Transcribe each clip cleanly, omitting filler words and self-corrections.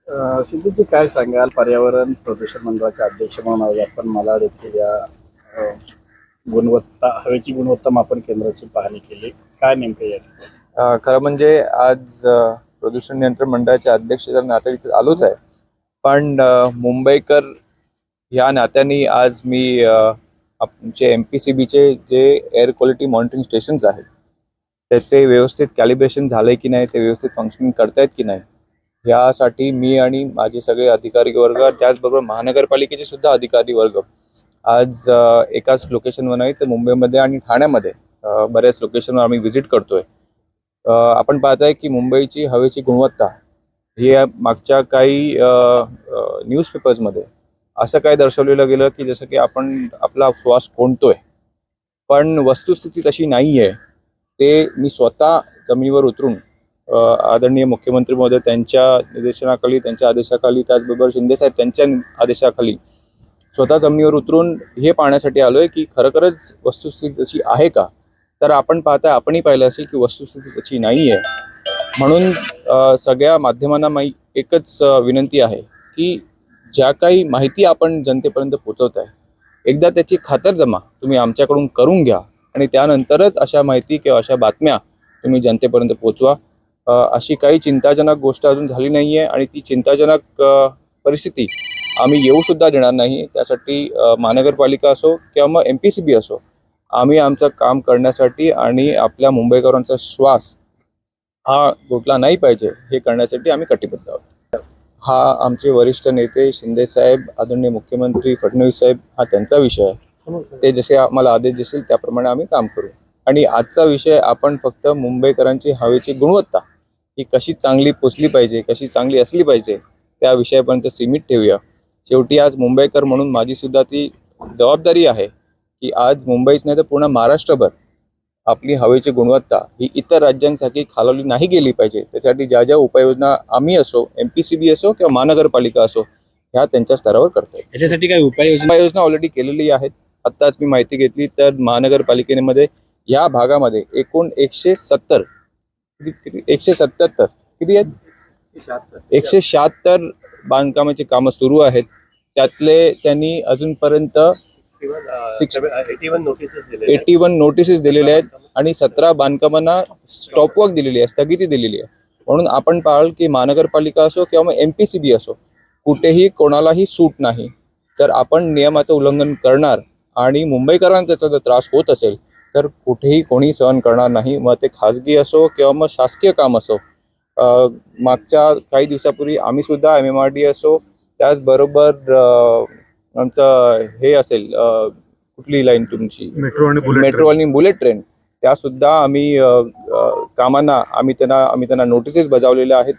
सिद्धूजी काय सांगाल, पर्यावरण प्रदूषण मंडळाचे अध्यक्ष म्हणून आज आपण मला येथील या अ, हवेची गुणवत्ता मापन केंद्राची पाहणी केली. काय नेमकं या ठिकाणी? खरं म्हणजे आज प्रदूषण नियंत्रण मंडळाचे अध्यक्ष जर नात्याने इथे आलोच आहे, पण मुंबईकर या नात्याने आज मी आमचे MPCBचे जे एअर क्वालिटी मॉनिटरिंग स्टेशन्स आहेत त्याचे व्यवस्थित कॅलिब्रेशन झालंय की नाही, ते व्यवस्थित फंक्शनिंग करतायत की नाही, यासाठी मी आणि माझे सगळे अधिकारी वर्ग, त्याचबरोबर महानगरपालिकेचे सुद्धा अधिकारी वर्ग आज एकाच लोकेशनवर नाही तर मुंबईमध्ये आणि ठाण्यामध्ये बऱ्याच लोकेशनवर आम्ही व्हिजिट करतोय. आपण पाहताय की मुंबईची हवेची गुणवत्ता ही मागच्या काही न्यूजपेपर्समध्ये असं काय दर्शवलेलं गेलं की जसं की आपण आपला श्वास कोंडतोय, पण वस्तुस्थिती तशी नाही आहे. ते मी स्वतः जमिनीवर उतरून आदरणीय मुख्यमंत्री महोदय त्यांच्या निर्देशनाखाली, त्यांच्या आदेशाखाली, त्याचबरोबर शिंदेसाहेब त्यांच्या आदेशाखाली स्वतः जमिनीवर उतरून हे पाहण्यासाठी आलोय की खरोखरच वस्तुस्थिती तशी आहे का. तर आपण पाहताय, आपणही पाहिलं असेल की वस्तुस्थिती तशी नाही आहे. म्हणून सगळ्या माध्यमांना एकच विनंती आहे की ज्या काही माहिती आपण जनतेपर्यंत पोहोचवताय, एकदा त्याची खातरजमा तुम्ही आमच्याकडून करून घ्या आणि त्यानंतरच अशा माहिती किंवा अशा बातम्या तुम्ही जनतेपर्यंत पोहोचवा. अशी काही चिंताजनक गोष्ट अजून झाली नाही आहे आणि ती चिंताजनक परिस्थिती आम्ही येऊ सुद्धा देणार नाही. त्यासाठी महानगरपालिका असो किंवा मग MPCB असो, आम्ही आमचं काम करण्यासाठी आणि आपल्या मुंबईकरांचा श्वास हा घोटला नाही पाहिजे हे करण्यासाठी आम्ही कटिबद्ध आहोत. हा आमचे वरिष्ठ नेते शिंदेसाहेब, आदरणीय मुख्यमंत्री फडणवीस साहेब, हा त्यांचा विषय आहे. ते जसे आम्हाला आदेश देतील त्याप्रमाणे आम्ही काम करू. आणि आजचा विषय आपण फक्त मुंबईकरांची हवेची गुणवत्ता ही कशी चांगली पोचली पाहिजे, कशी चांगली असली पाहिजे, त्या विषयापर्यंत सीमित ठेवूया. शेवटी आज मुंबईकर म्हणून माझी सुद्धा ती जबाबदारी आहे की आज मुंबईच नाही तर पूर्ण महाराष्ट्रभर आपली हवेची गुणवत्ता ही इतर राज्यांसाठी खालवली नाही गेली पाहिजे. त्यासाठी ज्या ज्या उपाययोजना आम्ही असो, MPCB असो किंवा महानगरपालिका असो, ह्या त्यांच्या स्तरावर करतोय. याच्यासाठी काय उपाययोजना ऑलरेडी केलेली आहेत. आत्ताच मी माहिती घेतली तर महानगरपालिकेमध्ये या भागामध्ये एकूण 177 किती आहेत, 176 बांधकामाची कामं सुरू आहेत. त्यातले त्यांनी अजूनपर्यंत 81 नोटिसेस दिलेल्या आहेत आणि 17 बांधकामांना स्टॉपवर्क दिलेली आहे, स्थगिती दिलेली आहे. म्हणून आपण पाहाल की महानगरपालिका असो किंवा मग MPCB असो, कुठेही कोणालाही सूट नाही. जर आपण नियमाचं उल्लंघन करणार आणि मुंबईकरांना त्याचा जर त्रास होत असेल तर कुठेही कोणी सहन करणार नाही. मग ते खाजगी असो किंवा मग शासकीय काम असो. मागच्या काही दिवसापूर्वी आम्ही सुद्धा MMRD असो, त्याचबरोबर आमचं हे असेल कुठली लाईन तुमची मेट्रो आणि बुलेट ट्रेन, त्यासुद्धा आम्ही कामांना आम्ही त्यांना नोटिसेस बजावलेल्या आहेत.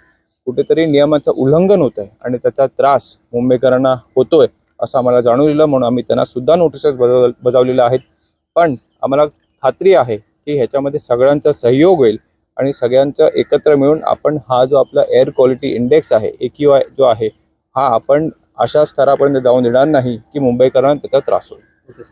कुठेतरी नियमाचं उल्लंघन होत आहे आणि त्याचा त्रास मुंबईकरांना होतोय असं आम्हाला जाणवलेलं, म्हणून आम्ही त्यांना सुद्धा नोटिसेस बजावलेल्या आहेत. पण आम्हाला खात्री आहे की ह्याच्यामध्ये सगळ्यांचा सहयोग होईल आणि सगळ्यांचं एकत्र मिळून आपण हा जो आपला एअर क्वालिटी इंडेक्स आहे, AQI जो आहे, हा आपण अशा स्तरापर्यंत जाऊन देणार नाही की मुंबईकरांना त्याचा त्रास होईल.